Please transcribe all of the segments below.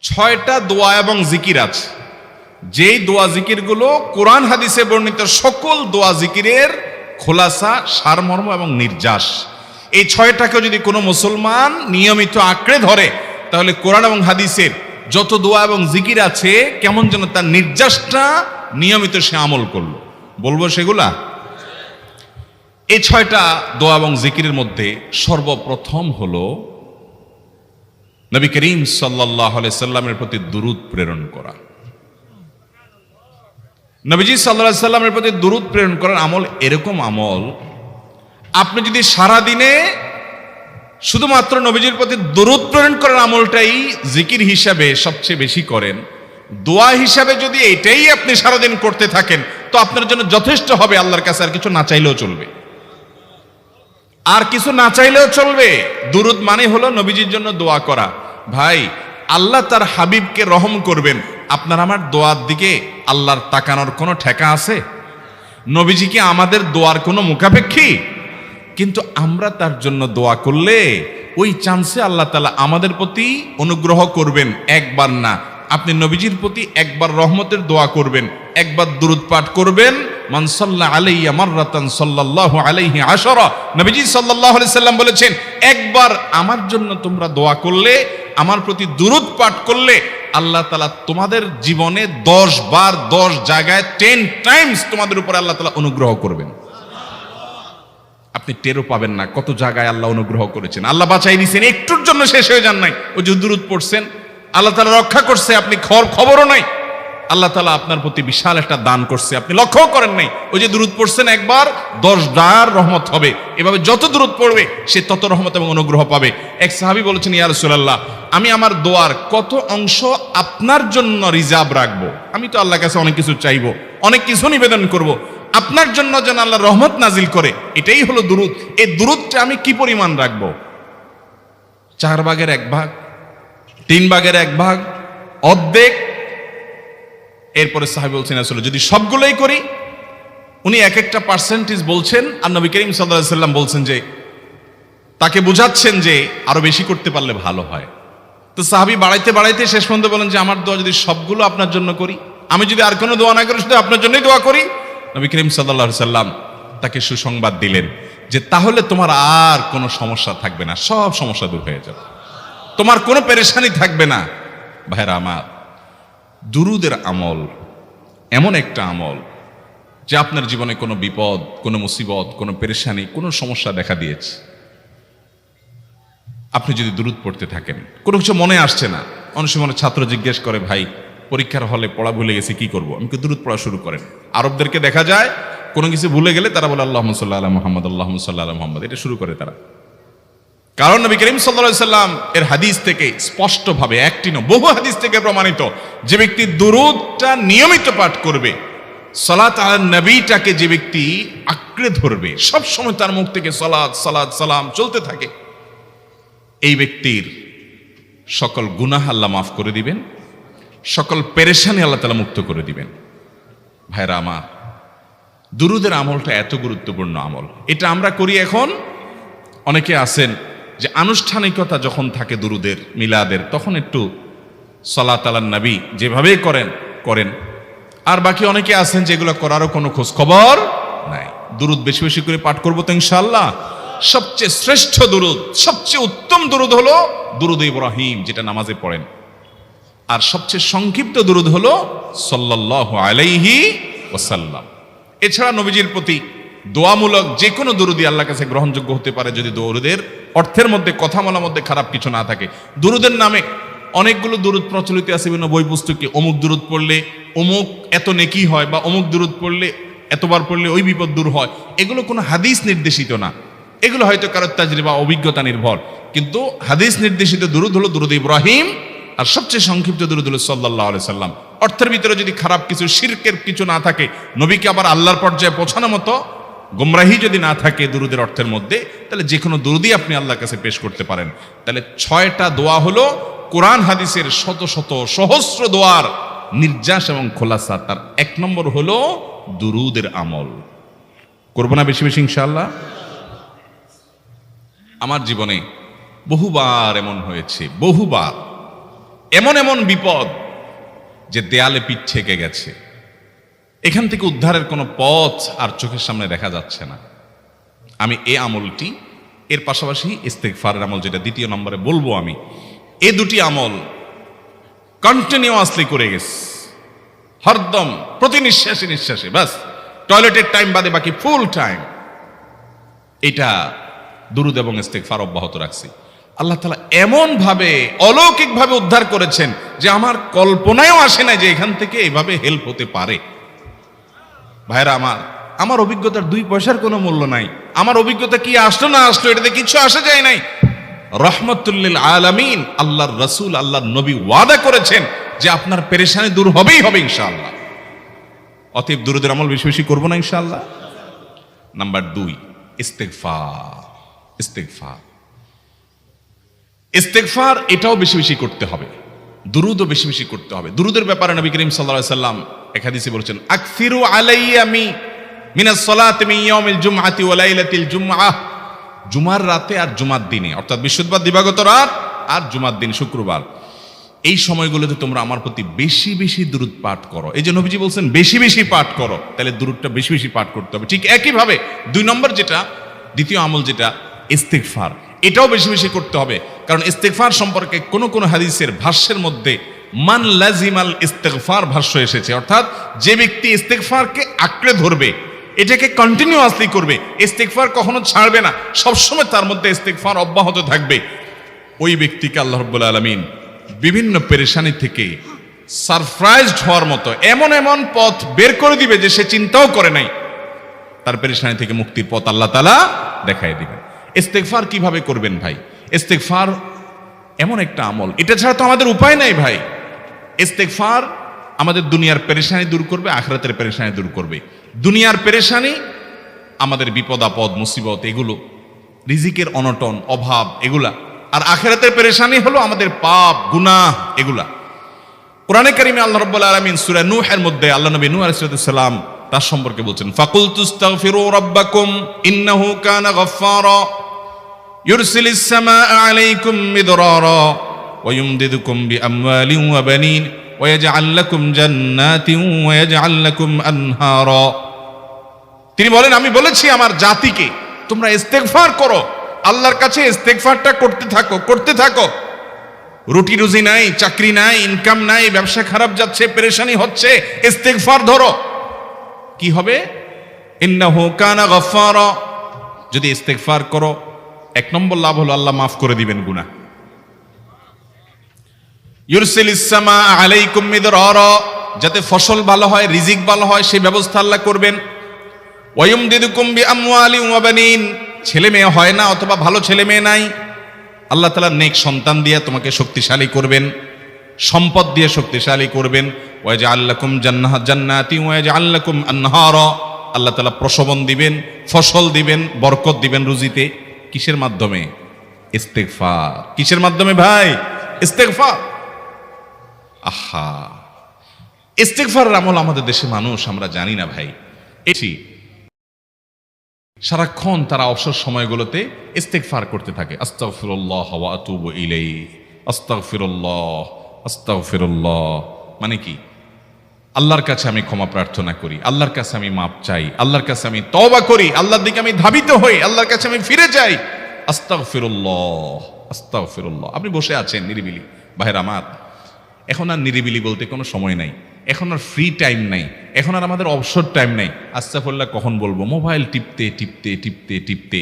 ছয়টা দোয়া এবং জিকির আছে, যেই দোয়া জিকিরগুলো কোরআন হাদিসে বর্ণিত সকল দোয়া জিকিরের খোলাসা, সারমর্ম এবং নির্যাস। এই ছয়টাকে যদি কোনো মুসলমান নিয়মিত আঁকড়ে ধরে, তাহলে কোরআন এবং হাদিসের যত দোয়া এবং জিকির আছে কেমন যেন তার নির্যাসটা নিয়মিত সে আমল করলো। বলবো সেগুলা। এই ছয়টা দোয়া এবং জিকিরের মধ্যে সর্বপ্রথম হলো নবী করিম সাল্লাল্লাহু আলাইহি সাল্লামের প্রতি দুরূদ প্রেরণ করা। নবীজি সাল্লাল্লাহু আলাইহি সাল্লামের প্রতি দুরূদ প্রেরণ করার আমল এরকম আমল, আপনি যদি সারা দিনে শুধুমাত্র নবীজির প্রতি দুরূদ প্রেরণ করার আমলটাই জিকির হিসাবে সবচেয়ে বেশি করেন, দোয়া হিসাবে যদি এটাই আপনি সারাদিন করতে থাকেন, তো আপনার জন্য যথেষ্ট হবে। আল্লাহর কাছে আর কিছু না চাইলেও চলবে, আর কিছু না চাইলেও চলবে। দুরূদ মানে হলো নবীজির জন্য দোয়া করা। ভাই, আল্লাহ তার হাবিবকে রহম করবেন, আপনার আমার দোয়ার দিকে আল্লাহর তাকানোর কোনো ঠেকা আছে? নবীজি কি আমাদের দোয়ার কোনো মুখাপেক্ষী? কিন্তু আমরা তার জন্য দোয়া করলে ওই চান্সে আল্লাহ তাআলা আমাদের প্রতি অনুগ্রহ করবেন। একবার না, আপনি নবীজির প্রতি একবার রহমতের দোয়া করবেন, একবার দুরূদ পাঠ করবেন। মান সাল্লা আলাইয়া মাররাতান সাল্লাল্লাহু আলাইহি আশারা। নবীজি সাল্লাল্লাহু আলাইহি সাল্লাম বলেছেন, একবার আমার জন্য তোমরা দোয়া করলে, আমার প্রতি দুরূদ পাঠ করলে, আল্লাহ তাআলা তোমাদের জীবনে 10 বার 10 জায়গায় 10 টাইমস তোমাদের উপরে আল্লাহ তাআলা অনুগ্রহ করবেন। আপনি টেরও পাবেন না কত জায়গায় আল্লাহ অনুগ্রহ করেছেন। আল্লাহ বাঁচাই দিয়েছেন, একটুর জন্য শেষ হয়ে যান নাই। ওই যে দুরূদ পড়ছেন, আল্লাহ তাআলা রক্ষা করছে, আপনি খবরও নাই। আল্লাহ তাআলা আপনার প্রতি বিশাল একটা দান করছে, আপনি লক্ষ্যও করেন নাই। ওই যে দুরূদ পড়ছেন একবার, 10 বার রহমত হবে। এভাবে যত দুরূদ পড়বে সে তত রহমত এবং অনুগ্রহ পাবে। এক সাহাবী বলেছেন, ইয়া রাসূলুল্লাহ, আমি আমার দোয়ার কত অংশ আপনার জন্য রিজার্ভ রাখবো? আমি তো আল্লাহর কাছে অনেক কিছু চাইবো, অনেক কিছু নিবেদন করব, আপনার জন্য যেন আল্লাহ রহমত নাজিল করে, এটাই হলো দুরূদ। এই দুরূদটা আমি কি পরিমাণ রাখবো? 4 ভাগের 1 ভাগ, 3 ভাগের 1 ভাগ, অর্ধেক? এরপরে সাহাবী বলছেন, আসলে যদি সবগুলোই করি, উনি এক একটা পার্সেন্টেজ বলছেন, আর নবী করিম সাল্লাল্লাহু আলাইহি সাল্লাম বলছেন যে, তাকে বোঝাচ্ছেন যে আরো বেশি করতে পারলে ভালো হয়। তো সাহাবী বাড়াইতে বাড়াইতে শেষ পর্যন্ত বলেন যে, আমার দোয়া যদি সবগুলো আপনার জন্য করি, আমি যদি আর কোনো দোয়া না করি, শুধু আপনার জন্যই দোয়া করি, নবী করিম সাল্লাল্লাহু আলাইহি সাল্লাম তাকে সুসংবাদ দিলেন যে, তাহলে তোমার আর কোনো সমস্যা থাকবে না, সব সমস্যা দূর হয়ে যাবে, তোমার কোনো পেরেশানি থাকবে না। ভাইরা আমার, দুরূদের আমল এমন একটা আমল যে আপনার জীবনে কোনো বিপদ, কোনো মুসিবত, কোনো পেরেশানি, কোনো সমস্যা দেখা দিয়েছে, আপনি যদি দুরূদ পড়তে থাকেন, কোনো কিছু মনে আসছে না, অনেক সময় ছাত্র জিজ্ঞেস করে, ভাই পরীক্ষার হলে পড়া ভুলে গেছি, কি করবো? আমি দুরূদ পড়া শুরু করেন। আরবদেরকে দেখা যায় কোনো কিছু ভুলে গেলে তারা বলে আল্লাহুম্মা সাল্লি আলা মুহাম্মদ, আল্লাহুম্মা সাল্লি আলা মুহাম্মদ, এটা শুরু করে তারা। কারণ নবী করিম সাল্লাল্লাহু আলাইহি সাল্লাম এর হাদিস থেকে স্পষ্টভাবে, একটি নয় বহু হাদিস থেকে প্রমাণিত, যে ব্যক্তি দুরূদটা নিয়মিত পাঠ করবে, সালাত আলা নবীটাকে যে ব্যক্তি আঁকড়ে ধরবে, সব সময় তার মুখ থেকে সালাত সালাত সালাম চলতে থাকে, এই ব্যক্তির সকল গুনাহ আল্লাহ মাফ করে দিবেন, সকল পেরেশানি আল্লাহ তাআলা মুক্ত করে দিবেন। ভাইরা আমার, দুরূদের আমলটা এত গুরুত্বপূর্ণ আমল, এটা আমরা করি এখন। অনেকে আছেন যে আনুষ্ঠানিকতা যখন থাকে দুরূদের, মিলাদের, তখন একটু সালাত আলা নবী যেভাবে করেন। আর বাকি অনেকে আছেন যেগুলো করারও কোনো খোঁজ খবর নাই। দুরূদ বেশি বেশি করে পাঠ করবো তো ইনশাআল্লাহ। সবচেয়ে শ্রেষ্ঠ দুরূদ, সবচেয়ে উত্তম দুরূদ হলো দুরূদ ইব্রাহিম, যেটা নামাজে পড়েন। আর সবচেয়ে সংক্ষিপ্ত দুরূদ হলো সাল্লাল্লাহু আলাইহি ওয়াসাল্লাম। এছাড়া নবীজির প্রতি দোয়ামূলক যে কোনো দুরূদই আল্লাহর কাছে গ্রহণযোগ্য হতে পারে, যদি দুরূদের অর্থের মধ্যে, কথা বলার মধ্যে খারাপ কিছু না থাকে। দুরূদের নামে অনেকগুলো দুরূদ প্রচলিত আছে বিভিন্ন বই পুস্তকে, অমুক দুরূদ পড়লে অমুক এত নেকি হয়, বা অমুক দুরূদ পড়লে এতবার পড়লে ওই বিপদ দূর হয়। এগুলো কোনো হাদিস নির্দেশিত না, এগুলো হয়তো কারো তাজরিবা, অভিজ্ঞতা নির্ভর। কিন্তু হাদিস নির্দেশিত দুরূদ হলো দুরূদ ইব্রাহিম, আর সবচেয়ে সংক্ষিপ্ত দুরূদ হলো সাল্লাল্লাহু আলাইহি সাল্লাম। অর্থের ভিতরে যদি খারাপ কিছু, শিরকের কিছু না থাকে, নবীকে আবার আল্লাহর পর্যায়ে পৌঁছানোর মতো গুমরাহি যদি না থাকে দুরূদের অর্থের মধ্যে, তাহলে যে কোনো দুরূদই আপনি আল্লাহর কাছে পেশ করতে পারেন। তাহলে 6টা দোয়া হলো কোরআন হাদিসের শত শত সহস্র দোয়ার নির্যাস এবং খোলাসা। তার 1 নম্বর হলো দুরূদের আমল। করবো না বেশি বেশি ইনশাআল্লাহ? আমার জীবনে বহুবার এমন হয়েছে, বহুবার এমন এমন বিপদ যে দেয়ালে পিঠ ঠেকে গেছে, এখান থেকে উদ্ধারের কোনো পথ আর চোখের সামনে দেখা যাচ্ছে না। আমি এই আমলটি, এর পাশাপাশি ইস্তেগফারের আমল যেটা দ্বিতীয় নম্বরে বলবো আমি, এই দুটি আমল কন্টিনিউয়াসলি করে গেছে, হরদম প্রতি নিঃশ্বাসে নিঃশ্বাসে, বাস টয়লেটের টাইম বাদে বাকি ফুল টাইম এটা দুরুদ এবং ইস্তেগফার অব্যাহত রাখছি। আল্লাহ তাআলা এমন ভাবে অলৌকিক ভাবে উদ্ধার করেছেন যে আমার কল্পনায়ও আসে না যে এখান থেকে এভাবে হেল্প হতে পারে। ভাইরা আমার অভিজ্ঞতার 2 পয়সার কোনো মূল্য নাই। আমার অভিজ্ঞতা কি আসলো না আসলো এটাতে কিছু আসে যায় নাই। রহমতুল্লিল আলামিন আল্লাহর রাসূল আল্লাহর নবী ওয়াদা করেছেন যে আপনার পেরেশানি দূর হবেই হবে ইনশাআল্লাহ। অতএব দুরুদের আমল বেশি বেশি করবো না ইনশাআল্লাহ। নাম্বার 2, ইস্তেগফার। ইস্তেগফার ইস্তেগফার এটাও বেশি বেশি করতে হবে, দুরুদও বেশি বেশি করতে হবে। দুরুদের ব্যাপারে নবী করিম সাল্লাল্লাহু আলাইহি সাল্লাম এক হাদিসে বলেছেন, আকসিরু আলাইয়া মিনাস সালাতি মিন ইয়াউমিল জুমআতি ওয়া লাইলাতিল জুমআহ। জুমার রাতে আর জুমার দিনে, অর্থাৎ বৃহস্পতিবার দিবাগত রাত আর জুমার দিন শুক্রবার, এই সময়গুলোতে তোমরা আমার প্রতি বেশি বেশি দুরুদ পাঠ করো। এই যে নবীজি বলছেন বেশি বেশি পাঠ করো, তাহলে দুরুদটা বেশি বেশি পাঠ করতে হবে। ঠিক একইভাবে 2 নম্বর যেটা, দ্বিতীয় আমল যেটা ইস্তেগফার, এটাও বেশি বেশি করতে হবে। কারণ ইস্তেগফার সম্পর্কে কোন কোন হাদিসের ভাষ্যের মধ্যে মান লাজিমাল ইস্তেগফার ভাষ্য এসেছে, অর্থাৎ যে ব্যক্তি ইস্তেগফারকে আঁকড়ে ধরবে, এটাকে কন্টিনিউয়াসলি করবে, ইস্তেগফার কখনো ছাড়বে না, সবসময় তার মধ্যে ইস্তেগফার অব্যাহত থাকবে, ওই ব্যক্তিকে আল্লাহ রাব্বুল আলামিন বিভিন্ন পেরেশানি থেকে সারপ্রাইজড হওয়ার মতো এমন এমন পথ বের করে দিবে যে সে চিন্তাও করে নাই। তার পেরেশানি থেকে মুক্তির পথ আল্লাহ তাআলা দেখায় দিবেন। ইস্তেগফার কিভাবে করবেন ভাই? ইস্তেগফার এমন একটা আমল, এটা ছাড়া তো আমাদের উপায় নাই ভাই। ইস্তেগফার আমাদের দুনিয়ার পেরেশানি দূর করবে, আখিরাতের পেরেশানি দূর করবে। দুনিয়ার পেরেশানি আমাদের বিপদ আপদ মুসিবত এগুলো, রিজিকের অনটন অভাব এগুলা, আর আখিরাতের পেরেশানি হলো আমাদের পাপ গুনাহ এগুলা। কোরআনে কারিমে আল্লাহ রাব্বুল আলামিন সূরা নূহের মধ্যে আল্লাহ নবী নূহ আলাইহিস সালাম তার সম্পর্কে বলছেন, ফাকুলতুস্তাগফিরু রাব্বাকুম ইন্নাহু কানা গাফফারা ইউরসিলিস সামাআ আলাইকুম মিদরারা ওয়া ইউমদিদুকুম বিআমওয়ালিন ওয়া বানিন ওয়া ইয়াজআল লাকুম জান্নাতিন ওয়া ইয়াজআল লাকুম আনহারা। তিনি বলেন, আমি বলেছি আমার জাতিকে তোমরা ইস্তেগফার করো, আল্লাহর কাছে ইস্তেগফারটা করতে থাকো, করতে থাকো। রুটি রুজি নাই, চাকরি নাই, ইনকাম নাই, ব্যবসা খারাপ যাচ্ছে, পেরেশানি হচ্ছে, ইস্তেগফার ধরো, কি হবে? ইন্নাহু কানা গাফফারা। যদি ইস্তেগফার করো, 1 নম্বর লাভ হলো আল্লাহ মাফ করে দিবেন গুনাহ। ইউরসিলিস সামাআ আলাইকুম মিদরারা, যাতে ফসল ভালো হয়, রিজিক ভালো হয় সেই ব্যবস্থা আল্লাহ করবেন। ওয়া ইউমদিদুকুম বিআমওয়ালিন ওয়া বানিন, ছেলে মেয়ে হয় না অথবা ভালো ছেলে মেয়ে নাই, আল্লাহ তাআলা নেক সন্তান দিয়ে তোমাকে শক্তিশালী করবেন, সম্পদ দিয়ে শক্তিশালী করবেন। ওয়া ইয়াজআল লাকুম জান্নাতিন ওয়া ইয়াজআল লাকুম আনহারা, আল্লাহ তাআলা প্রসবন দিবেন, ফসল দিবেন, বরকত দিবেন রুজিতে। কিসের মাধ্যমে? ইস্তেগফার। কিসের মাধ্যমে ভাই? ইস্তেগফার। আহা, ইস্তেগফারের আমল আমাদের দেশে মানুষ আমরা জানি না ভাই। এটি সারাক্ষণ তারা অবসর সময়গুলোতে ইস্তেগফার করতে থাকে, আস্তাগফিরুল্লাহ ওয়া আতুবু ইলাইহি, আস্তাগফিরুল্লাহ আস্তাগফিরুল্লাহ। মানে কি? আল্লাহর কাছে আমি ক্ষমা প্রার্থনা করি, আল্লাহর কাছে আমি মাপ চাই, আল্লাহর কাছে আমি তওবা করি, আল্লাহর দিকে আমি ধাবিত হই, আল্লাহর কাছে আমি ফিরে যাই, আস্তাগফিরুল্লাহ আস্তাগফিরুল্লাহ। আপনি বসে আছেন নিরিবিলি, ভাইরা আমার, এখন আর নিরিবিলি বলতে কোনো সময় নাই, এখন আর ফ্রি টাইম নাই, এখন আর আমাদের অবসর টাইম নাই। আস্তাগফিরুল্লাহ কখন বলবো? মোবাইল টিপতে টিপতে টিপতে টিপতে,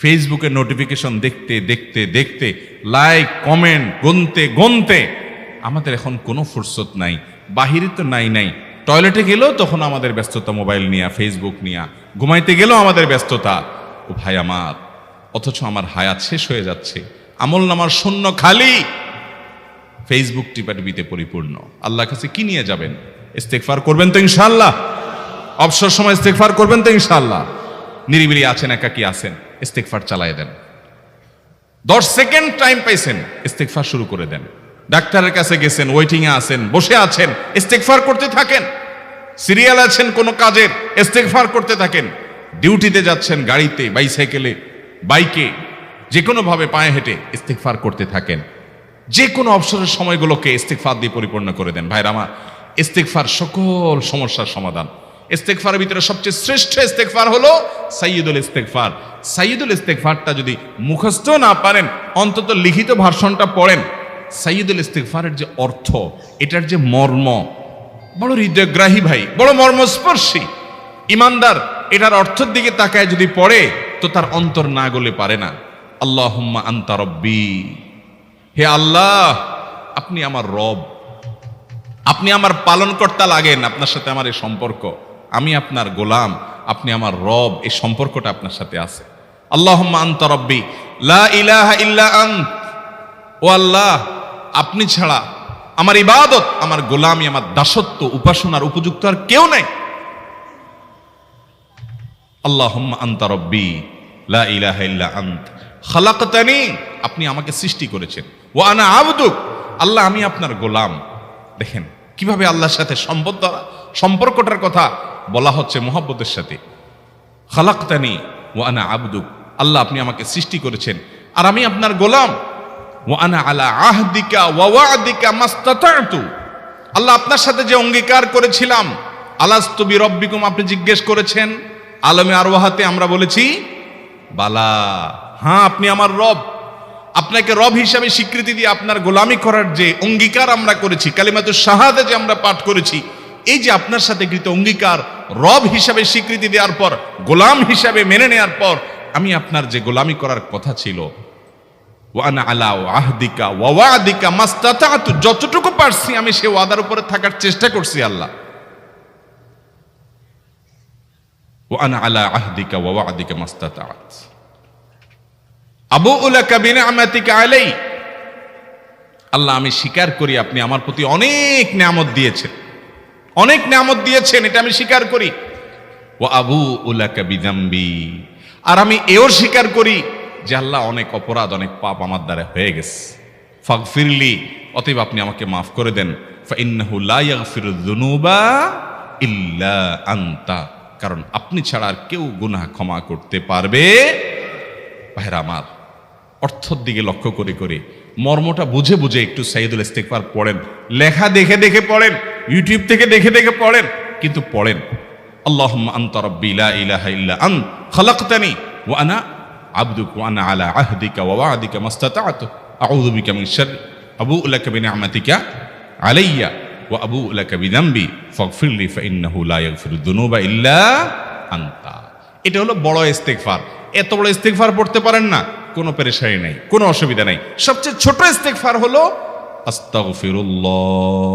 ফেসবুকের নোটিফিকেশন দেখতে দেখতে দেখতে, লাইক কমেন্ট গুনতে গুনতে আমাদের এখন কোনো ফুরসত নাই। বাহিরে তো নাই, টয়লেটে গেলেও তখন আমাদের ব্যস্ততা মোবাইল নিয়ে, ফেসবুক নিয়ে, ঘুমাইতে গেলেও আমাদের ব্যস্ততা। ও ভাই আমার, অথচ আমার হায়াত শেষ হয়ে যাচ্ছে, আমল নামার শূন্য খালি, ফেসবুক টিপাটিপিতে পরিপূর্ণ। আল্লাহর কাছে কি নিয়ে যাবেন? ইস্তেগফার করবেন তো ইনশাআল্লাহ? অবসর সময় ইস্তেগফার করবেন তো ইনশাআল্লাহ? নিরিবিলি আছেন, একাকী আছেন, ইস্তেগফার চালায় দেন। 10 সেকেন্ড টাইম পাইছেন, ইস্তেগফার শুরু করে দেন। ডাক্তারের কাছে গেছেন, ওয়েটিং এ আছেন, বসে আছেন, ইস্তেগফার করতে থাকেন। সিরিয়াল আছেন কোন কাজের, ইস্তেগফার করতে থাকেন। ডিউটিতে যাচ্ছেন, গাড়িতে, বাইসাইকেলে, বাইকে, যে কোনো ভাবে পায়ে হেঁটে ইস্তেগফার করতে থাকেন। যে কোনো অবসরের সময়গুলোকে ইস্তিগফার দিয়ে পরিপূর্ণ করে দেন। ভাইরা আমার, ইস্তিগফার সকল সমস্যার সমাধান। ইস্তিগফারের ভিতরে সবচেয়ে শ্রেষ্ঠ ইস্তিগফার হলো সাইয়্যিদুল ইস্তিগফার। সাইয়্যিদুল ইস্তিগফারটা যদি মুখস্থ না পারেন, অন্তত লিখিত ভার্সনটা পড়েন। সাইয়্যিদুল ইস্তিগফারের যে অর্থ, এটার যে মর্ম, বড় হৃদয়গ্রাহী ভাই, বড় মর্মস্পর্শী। ইমানদার এটার অর্থের দিকে তাকায় যদি পড়ে, তো তার অন্তর না গলে পারে না। আল্লাহুম্মা আনতা রব্বি, হে আল্লাহ আপনি আমার রব, আপনি আমার পালনকর্তা লাগেন। আপনার সাথে আমার এই সম্পর্ক, আমি আপনার গোলাম, আপনি আমার রব, এই সম্পর্কটা আপনার সাথে আছে। আল্লাহুম্মা আনতা রব্বি লা ইলাহা ইল্লা আনত, ও আল্লাহ আপনি ছাড়া আমার ইবাদত, আমার গোলামি, আমার দাসত্ব, উপাসনার উপযুক্ত আর কেউ নাই। আল্লাহুম্মা আনতা রব্বি লা ইলাহা ইল্লা আনত খালাকতানি, আপনি আমাকে সৃষ্টি করেছেন। ওয়া আনা আবদুক, আল্লাহ আমি আপনার গোলাম। দেখেন কিভাবে আল্লাহর সাথে সম্পর্কটার কথা বলা হচ্ছে মুহাব্বতের সাথে। খালাকতানি ওয়া আনা আবদুক, আল্লাহ আপনি আমাকে সৃষ্টি করেছেন আর আমি আপনার গোলাম। ওয়া আনা আলা আহদিকা ওয়া ওয়া'দিকা মাস্তাতা'তু, আল্লাহ আপনার সাথে যে অঙ্গীকার করেছিলাম, আলাস্তু বিরব্বিকুম, আপনি জিজ্ঞেস করেছেন। আলমে আরওয়াহাতে আমরা বলেছি বালা, হ্যাঁ আপনি আমার রব। আপনাকে রব হিসাবে স্বীকৃতি দিয়ে আপনার গোলামি করার যে অঙ্গীকার আমরা করেছি, কালিমাতুশ শাহাদা যে আমরা পাঠ করেছি, এই যে আপনার সাথে কৃত অঙ্গীকার, রব হিসাবে স্বীকৃতি দেওয়ার পর, গোলাম হিসাবে মেনে নেওয়ার পর, আমি আপনার যে গোলামি করার কথা ছিল, ওয়া আনা আলা আহদিকা ওয়া ওয়া'দিকা মাস্তাতা'তু, যতটুকু পারছি আমি সে ওয়াদার উপরে থাকার চেষ্টা করছি আল্লাহ। ওয়া আনা আলা আহদিকা ওয়া ওয়া'দিকা মাস্তাতা'ত আবুউ লাকা বিনি'মাতিকা আলাই, আল্লাহ আমি স্বীকার করি আপনি আমার প্রতি অনেক নিয়ামত দিয়েছেন, অনেক নিয়ামত দিয়েছেন, এটা আমি স্বীকার করি। ওয়া আবুউ লাকা বিযামবি, আর আমি এও স্বীকার করি যে আল্লাহ অনেক অপরাধ, অনেক পাপ আমার দ্বারা হয়ে গেছে। ফাগফিরলি, অতএব আপনি আমাকে মাফ করে দেন। ফাইন্নাহু লা ইয়াগফিরুয যুনুবা ইল্লা আনতা, কারণ আপনি ছাড়া আর কেউ গুনাহ ক্ষমা করতে পারবে। ভাইরা আমার, অর্থের দিকে লক্ষ্য করে করে, মর্মটা বুঝে বুঝে একটু সাইয়্যিদুল ইস্তিগফার পড়েন। লেখা দেখে দেখে পড়েন, ইউটিউব থেকে দেখে দেখে পড়েন, কিন্তু পড়েন। আল্লাহুম্মা আনতা রাব্বি লা ইলাহা ইল্লা আনত খালাকতানি ওয়া আনা আবদুক ওয়া আনা আলা আহদিকা ওয়া ওয়া'দিকা মাস্তাতা'তু আউযু বিকা মিন শাররি আবুউ লাকা বিনি'মাতিকা আলাইয়া ওয়া আবুউ লাকা বিযামবি ফাগফিরলি ফাইন্নাহু লা ইয়াগফিরুয যুনুবা ইল্লা আনতা। এটা হলো বড় ইস্তিগফার। এত বড় ইস্তিগফার পড়তে পারেন না, কোনো পেরেশানি নাই, কোনো অসুবিধা নাই। সবচেয়ে ছোট ইস্তিগফার হলো আস্তাগফিরুল্লাহ।